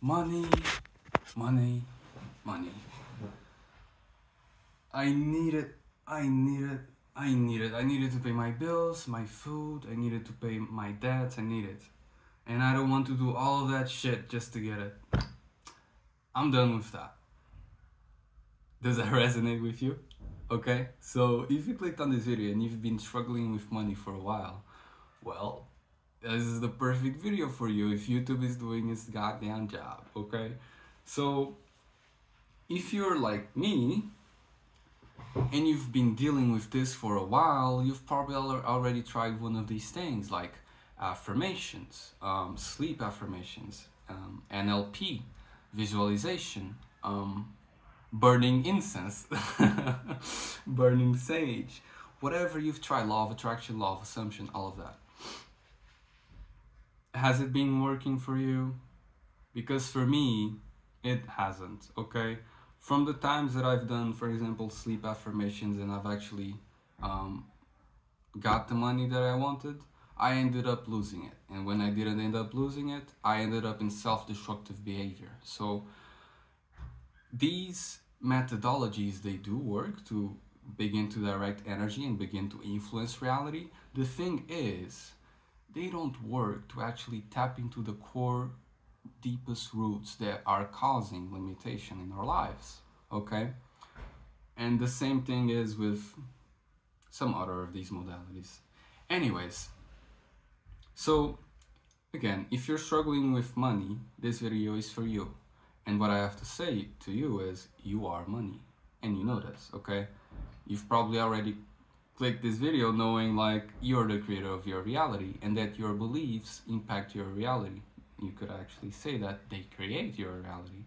Money, money, money. I need it, I need it, I need it. I needed to pay my bills, my food, I needed to pay my debts, I need it. And I don't want to do all of that shit just to get it. I'm done with that. Does that resonate with you? Okay, so if you clicked on this video and you've been struggling with money for a while, well, this is the perfect video for you if YouTube is doing its goddamn job, okay? So, if you're like me, and you've been dealing with this for a while, you've probably already tried one of these things, like affirmations, sleep affirmations, NLP, visualization, burning incense, burning sage, whatever you've tried, law of attraction, law of assumption, all of that. Has it been working for you? Because for me, it hasn't, okay? From the times that I've done, for example, sleep affirmations, and I've actually got the money that I wanted, I ended up losing it. And when I didn't end up losing it, I ended up in self-destructive behavior. So these methodologies, they do work to begin to direct energy and begin to influence reality. The thing is, they don't work to actually tap into the core, deepest roots that are causing limitation in our lives, okay? And the same thing is with some other of these modalities. Anyways, so again, if you're struggling with money, this video is for you. And what I have to say to you is, you are money, and you know this, okay? You've probably already clicked this video knowing like you're the creator of your reality and that your beliefs impact your reality. You could actually say that they create your reality.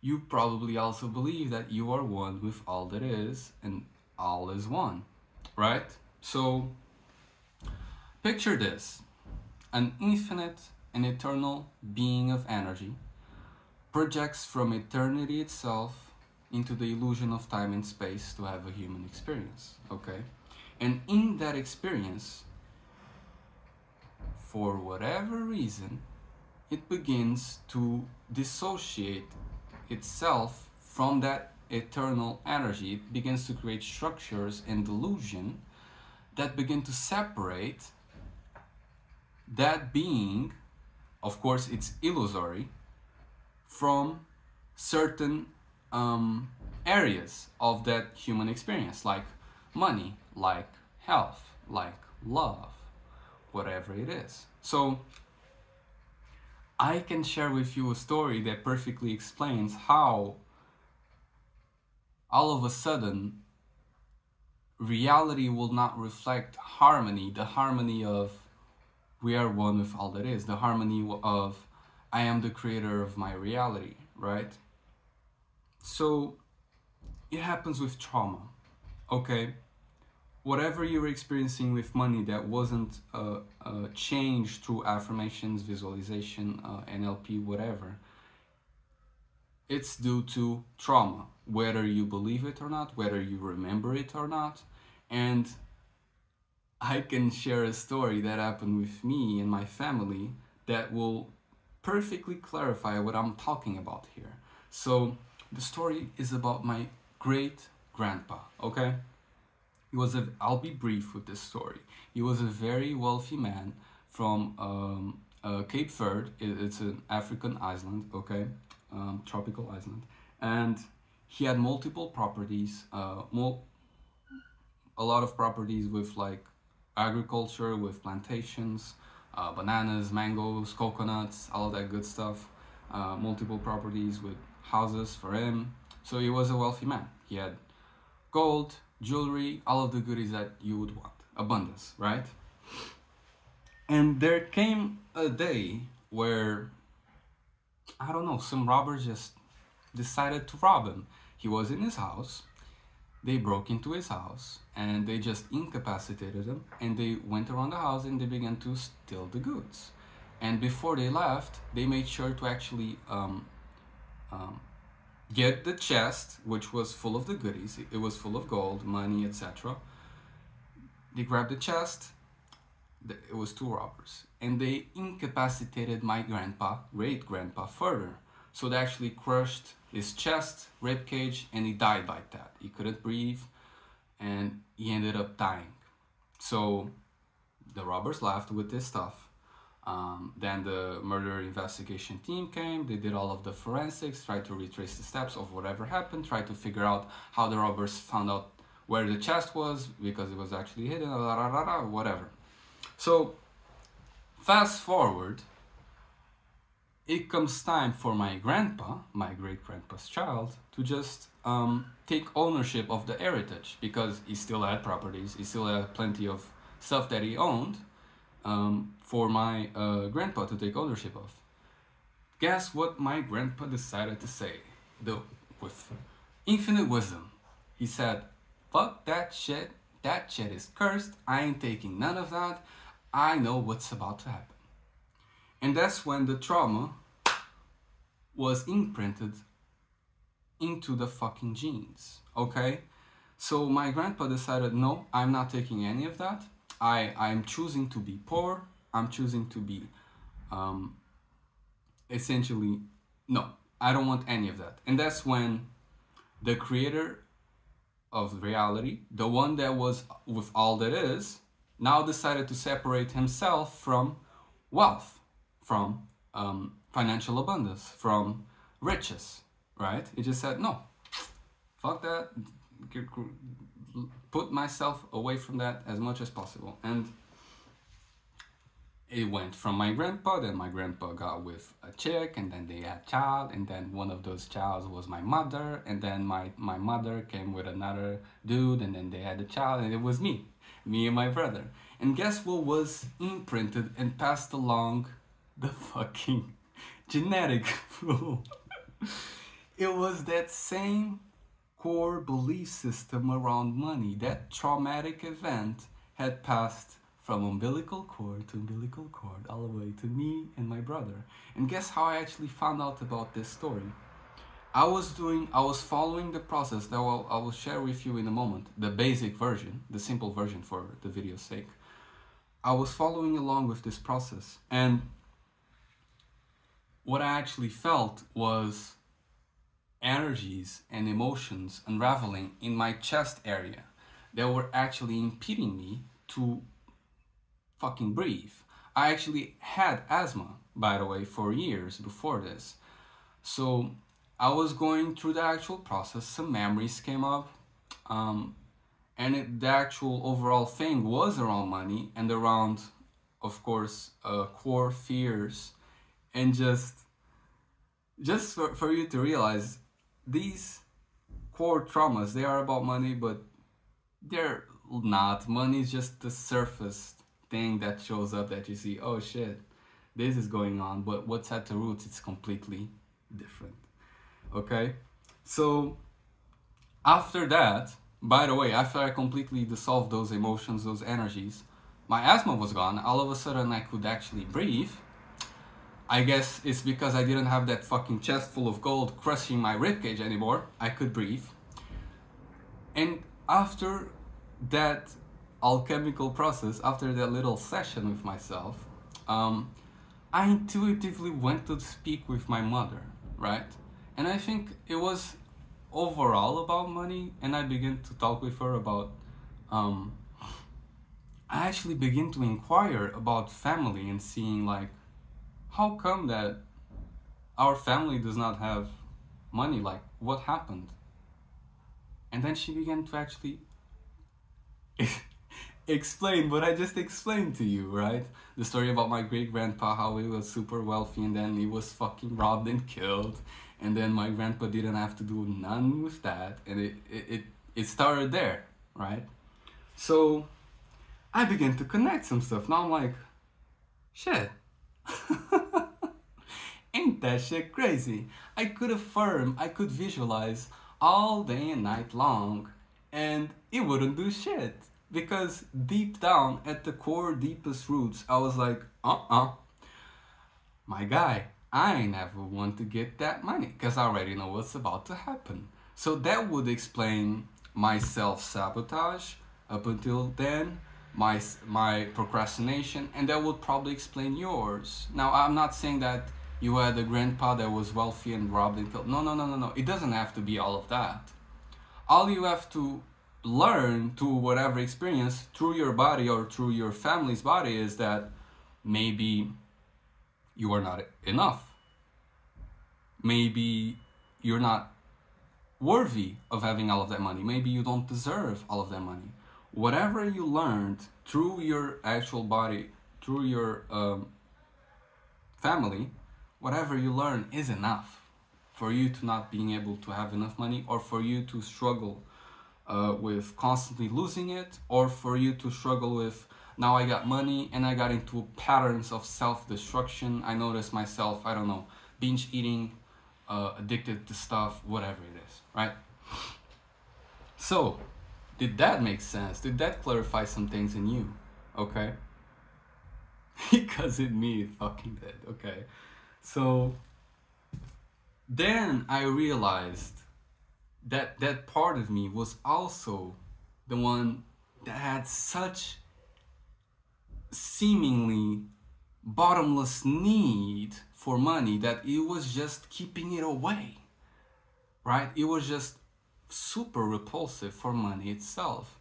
You probably also believe that you are one with all that is, and all is one, right? So picture this: an infinite and eternal being of energy projects from eternity itself into the illusion of time and space to have a human experience, okay? And in that experience, for whatever reason, it begins to dissociate itself from that eternal energy. It begins to create structures and delusion that begin to separate that being, of course it's illusory, from certain areas of that human experience, like money, like health, like love, whatever it is. So I can share with you a story that perfectly explains how all of a sudden reality will not reflect harmony, the harmony of we are one with all that is, the harmony of I am the creator of my reality, right? So it happens with trauma, okay? Whatever you're experiencing with money that wasn't changed through affirmations, visualization, NLP, whatever, it's due to trauma, whether you believe it or not, whether you remember it or not. And I can share a story that happened with me and my family that will perfectly clarify what I'm talking about here. So the story is about my great-grandpa, okay? I'll be brief with this story. He was a very wealthy man from Cape Verde. It's an African island, okay? Tropical island. And he had multiple properties, a lot of properties with like agriculture, with plantations, bananas, mangoes, coconuts, all of that good stuff. Multiple properties with houses for him. So he was a wealthy man. He had gold, jewelry, all of the goodies that you would want. Abundance, right? And there came a day where, I don't know, some robbers just decided to rob him. He was in his house. They broke into his house and they just incapacitated him, and they went around the house and they began to steal the goods. And before they left, they made sure to actually get the chest, which was full of the goodies. It was full of gold, money, etc. They grabbed the chest. It was two robbers. and they incapacitated my great-grandpa further. So they actually crushed his chest, rib cage, and he died like that. He couldn't breathe, and he ended up dying. So the robbers left with this stuff. Then the murder investigation team came, they did all of the forensics, tried to retrace the steps of whatever happened, tried to figure out how the robbers found out where the chest was, because it was actually hidden, whatever. So, fast forward, it comes time for my grandpa, my great-grandpa's child, to just take ownership of the heritage, because he still had properties, he still had plenty of stuff that he owned, for my grandpa to take ownership of. Guess what my grandpa decided to say? With infinite wisdom. He said, fuck that shit is cursed, I ain't taking none of that, I know what's about to happen. And that's when the trauma was imprinted into the fucking genes, okay? So my grandpa decided, no, I'm not taking any of that. I'm choosing to be poor. I'm choosing to be, essentially, no, I don't want any of that. And that's when the creator of reality, the one that was with all that is, now decided to separate himself from wealth, from financial abundance, from riches, right? He just said, no, fuck that, put myself away from that as much as possible. And it went from my grandpa, then my grandpa got with a chick, and then they had a child, and then one of those childs was my mother, and then my mother came with another dude, and then they had a child, and it was me and my brother. And guess what was imprinted and passed along the fucking genetic pool? It was that same core belief system around money. That traumatic event had passed from umbilical cord to umbilical cord, all the way to me and my brother. And guess how I actually found out about this story? I was following the process that I will share with you in a moment, the basic version, the simple version for the video's sake. I was following along with this process, and what I actually felt was energies and emotions unraveling in my chest area that were actually impeding me to fucking breathe. I actually had asthma, by the way, for years before this. So I was going through the actual process, some memories came up, and the actual overall thing was around money and around, of course, core fears, and just for you to realize, these core traumas, they are about money, but they're not. Money is just the surface thing that shows up that you see, oh shit, this is going on, but what's at the roots, it's completely different. Okay? So after that, by the way, after I completely dissolved those emotions, those energies, my asthma was gone. All of a sudden I could actually breathe. I guess it's because I didn't have that fucking chest full of gold crushing my ribcage anymore. I could breathe. And after that alchemical process, after that little session with myself, I intuitively went to speak with my mother, right? And I think it was overall about money, and I began to talk with her about, I actually began to inquire about family and seeing like, how come that our family does not have money? Like, what happened? And then she began to actually explain what I just explained to you, right? The story about my great-grandpa, how he was super wealthy and then he was fucking robbed and killed. And then my grandpa didn't have to do none with that. And it started there, right? So I began to connect some stuff. Now I'm like, shit. Ain't that shit crazy? I could affirm, I could visualize all day and night long, and it wouldn't do shit. Because deep down, at the core, deepest roots, I was like, my guy, I never want to get that money, because I already know what's about to happen. So that would explain my self-sabotage up until then, my procrastination, and that would probably explain yours. Now, I'm not saying that you had a grandpa that was wealthy and robbed and killed. No, no, no, no, no. It doesn't have to be all of that. All you have to learn to whatever experience through your body or through your family's body is that maybe you are not enough. Maybe you're not worthy of having all of that money. Maybe you don't deserve all of that money. Whatever you learned through your actual body, through your family, whatever you learn is enough for you to not being able to have enough money, or for you to struggle with constantly losing it, or for you to struggle with, now I got money and I got into patterns of self-destruction. I notice myself, I don't know, binge eating, addicted to stuff, whatever it is, right? So, did that make sense? Did that clarify some things in you? Okay? Because in me, it fucking did, okay? So, then I realized that that part of me was also the one that had such seemingly bottomless need for money that it was just keeping it away, right? It was just super repulsive for money itself.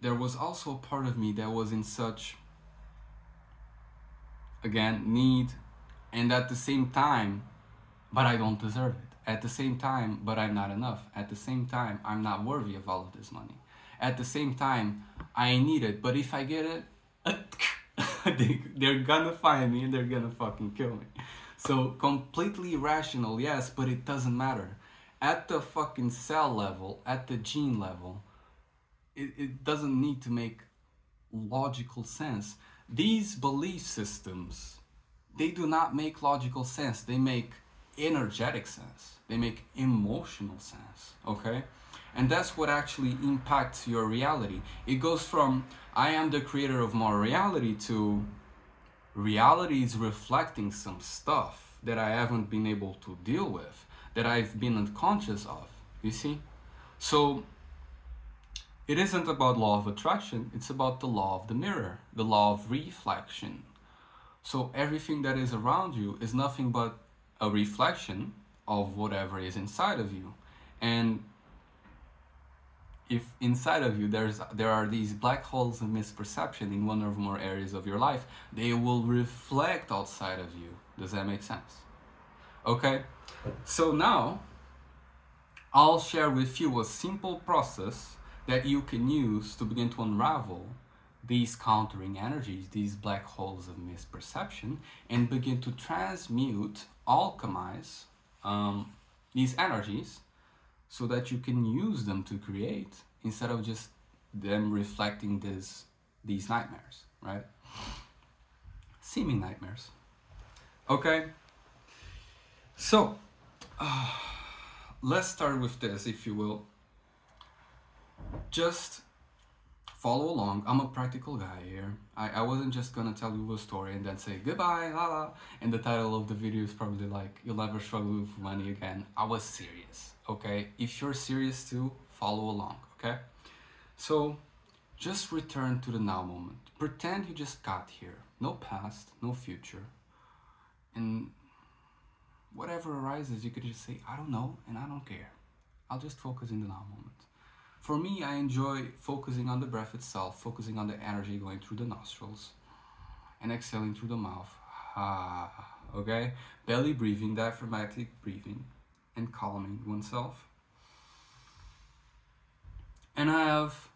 There was also a part of me that was in such, again, need, and at the same time, but I don't deserve it. At the same time, but I'm not enough. At the same time, I'm not worthy of all of this money. At the same time, I need it, but if I get it, they're gonna find me and they're gonna fucking kill me. So completely irrational, yes, but it doesn't matter. At the fucking cell level, at the gene level, it doesn't need to make logical sense. These belief systems, they do not make logical sense. They make energetic sense. They make emotional sense, okay? And that's what actually impacts your reality. It goes from, I am the creator of my reality, to reality is reflecting some stuff that I haven't been able to deal with, that I've been unconscious of, you see? So it isn't about law of attraction, it's about the law of the mirror, the law of reflection. So everything that is around you is nothing but a reflection of whatever is inside of you. And if inside of you there are these black holes of misperception in one or more areas of your life, they will reflect outside of you. Does that make sense? Okay, so now I'll share with you a simple process that you can use to begin to unravel these countering energies, these black holes of misperception, and begin to transmute, alchemize these energies, so that you can use them to create, instead of just them reflecting these nightmares, right? Seeming nightmares. Okay, so let's start with this, if you will. Just follow along. I'm a practical guy here. I wasn't just gonna tell you a story and then say goodbye, la la, and the title of the video is probably like, you'll never struggle with money again. I was serious, okay? If you're serious too, follow along, okay? So just return to the now moment. Pretend you just got here. No past, no future. And whatever arises, you could just say, I don't know and I don't care. I'll just focus in the now moment. For me, I enjoy focusing on the breath itself, focusing on the energy going through the nostrils and exhaling through the mouth. Okay? Belly breathing, diaphragmatic breathing, and calming oneself. And I have,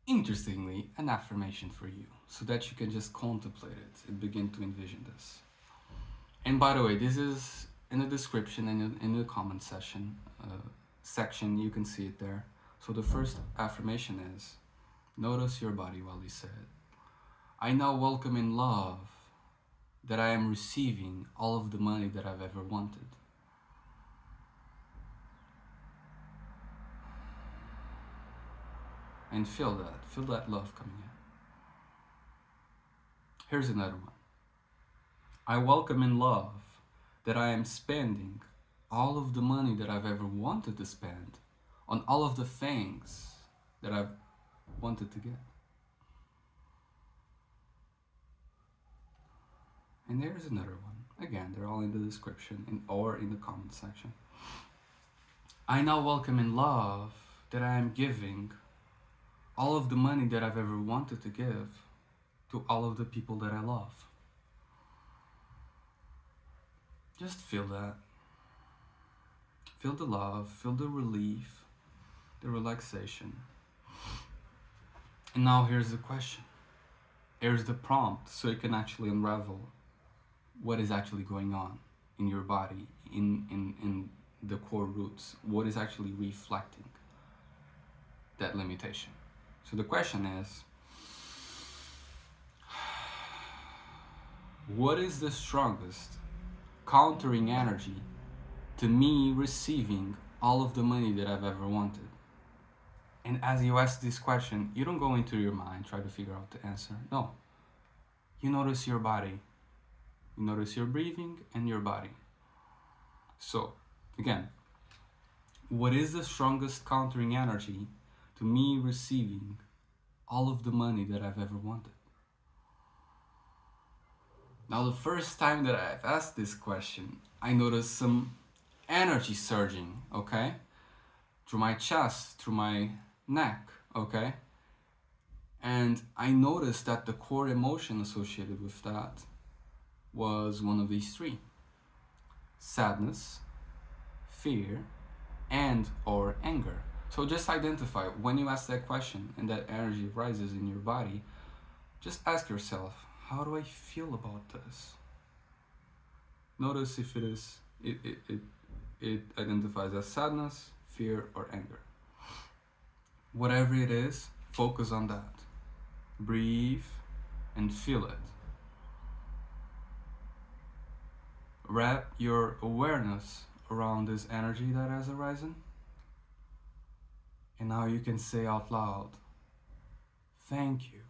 interestingly, an affirmation for you, so that you can just contemplate it and begin to envision this. And by the way, this is in the description and in the comment section section, you can see it there. So the first affirmation is, notice your body while you say it. I now welcome in love that I am receiving all of the money that I've ever wanted. And feel that love coming in. Here's another one. I welcome in love that I am spending all of the money that I've ever wanted to spend on all of the things that I've wanted to get. And there's another one. Again, they're all in the description or in the comment section. I now welcome in love that I am giving all of the money that I've ever wanted to give to all of the people that I love. Just feel that. Feel the love, feel the relief, the relaxation. And now here's the question. Here's the prompt so you can actually unravel what is actually going on in your body, in the core roots, what is actually reflecting that limitation. So the question is, what is the strongest countering energy to me receiving all of the money that I've ever wanted? And as you ask this question, you don't go into your mind, try to figure out the answer. No. You notice your body. You notice your breathing and your body. So, again, what is the strongest countering energy to me receiving all of the money that I've ever wanted? Now, the first time that I've asked this question, I noticed some energy surging, okay? Through my chest, through my neck, okay? And I noticed that the core emotion associated with that was one of these three: sadness, fear, and or anger. So just identify when you ask that question and that energy rises in your body, just ask yourself, how do I feel about this? Notice if it identifies as sadness, fear, or anger. Whatever it is, focus on that. Breathe and feel it. Wrap your awareness around this energy that has arisen. And now you can say out loud, thank you.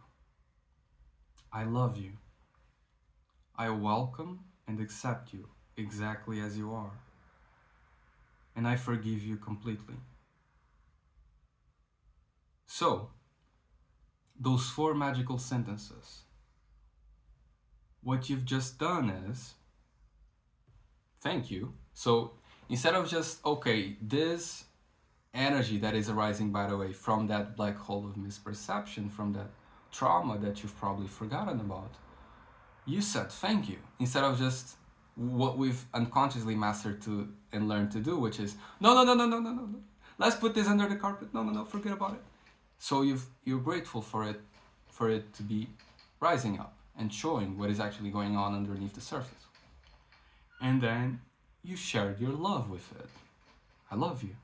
I love you. I welcome and accept you exactly as you are. And I forgive you completely. So, those 4 magical sentences, what you've just done is, thank you. So instead of just, okay, this energy that is arising, by the way, from that black hole of misperception, from that trauma that you've probably forgotten about, you said thank you. Instead of just what we've unconsciously mastered to and learned to do, which is, no. Let's put this under the carpet. No, forget about it. So you're grateful for it to be rising up and showing what is actually going on underneath the surface. And then you shared your love with it. I love you.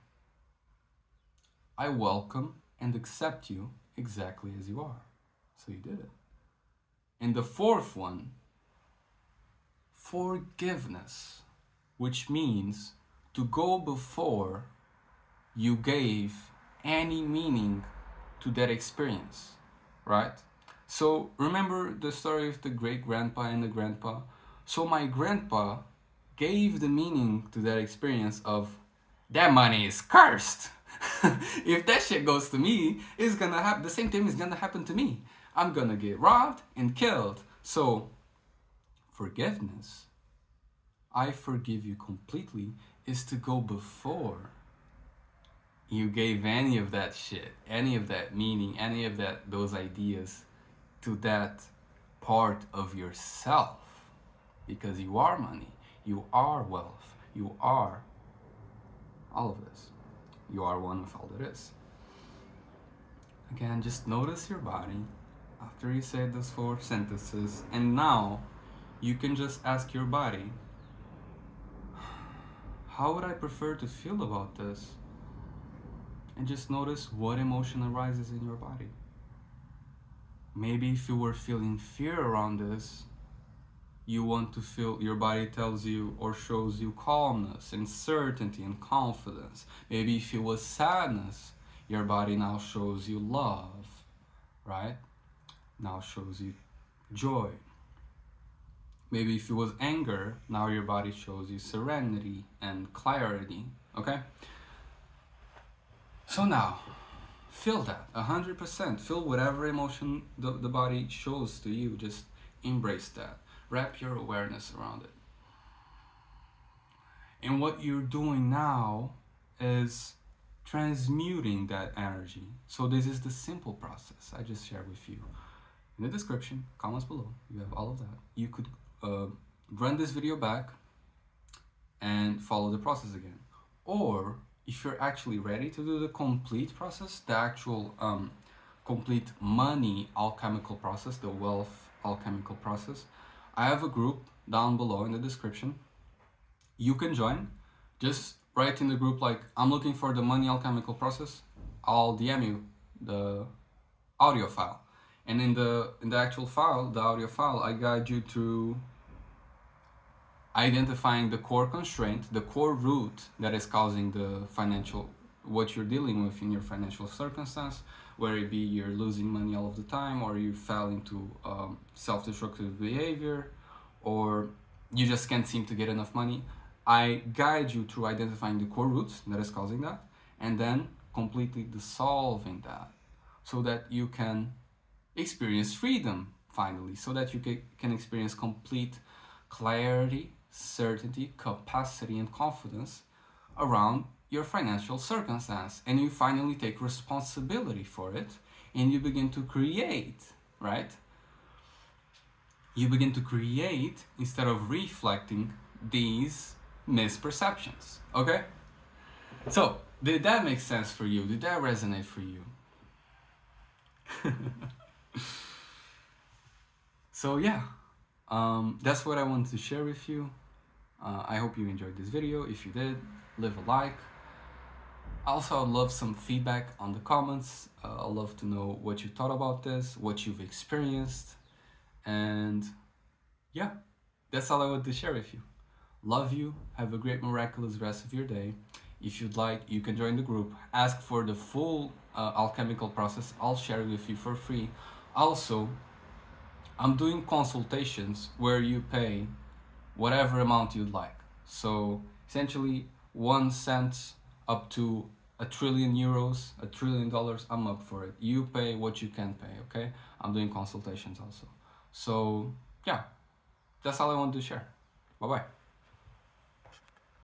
I welcome and accept you exactly as you are. So you did it. And the 4th one, forgiveness, which means to go before you gave any meaning to that experience, right? So remember the story of the great-grandpa and the grandpa? So my grandpa gave the meaning to that experience of, that money is cursed. If that shit goes to me, it's gonna happen. The same thing is gonna happen to me. I'm gonna get robbed and killed. So forgiveness, I forgive you completely, is to go before you gave any of that shit, any of that meaning, any of those ideas to that part of yourself. Because you are money, you are wealth, you are all of this. You are one with all that is. Again, just notice your body after you say those 4 sentences, and now you can just ask your body, how would I prefer to feel about this? And just notice what emotion arises in your body. Maybe if you were feeling fear around this, you want to feel, your body tells you or shows you calmness and certainty and confidence. Maybe if it was sadness, your body now shows you love, right? Now shows you joy. Maybe if it was anger, now your body shows you serenity and clarity, okay? So now, feel that, 100%. Feel whatever emotion the body shows to you, just embrace that. Wrap your awareness around it. And what you're doing now is transmuting that energy. So this is the simple process I just shared with you. In the description, comments below, you have all of that. You could run this video back and follow the process again. Or if you're actually ready to do the complete process, the actual complete money alchemical process, the wealth alchemical process, I have a group down below in the description. You can join. Just write in the group like, I'm looking for the money alchemical process. I'll DM you the audio file. And in the actual file, the audio file, I guide you through identifying the core constraint, the core root that is causing the financial, what you're dealing with in your financial circumstance, whether it be you're losing money all of the time, or you fell into self-destructive behavior, or you just can't seem to get enough money. I guide you through identifying the core roots that is causing that, and then completely dissolving that, so that you can experience freedom finally, so that you can experience complete clarity, certainty, capacity, and confidence around your financial circumstance. And you finally take responsibility for it, and you begin to create, right? You begin to create instead of reflecting these misperceptions, okay? So, did that make sense for you? Did that resonate for you? So yeah, that's what I wanted to share with you. I hope you enjoyed this video. If you did, leave a like. Also, I'd love some feedback on the comments. I'd love to know what you thought about this, what you've experienced. And yeah, that's all I wanted to share with you. Love you. Have a great, miraculous rest of your day. If you'd like, you can join the group. Ask for the full alchemical process. I'll share it with you for free. Also, I'm doing consultations where you pay whatever amount you'd like. So essentially 1 cent up to €1 trillion, $1 trillion, I'm up for it. You pay what you can pay, okay? I'm doing consultations also. So yeah, that's all I want to share. Bye-bye.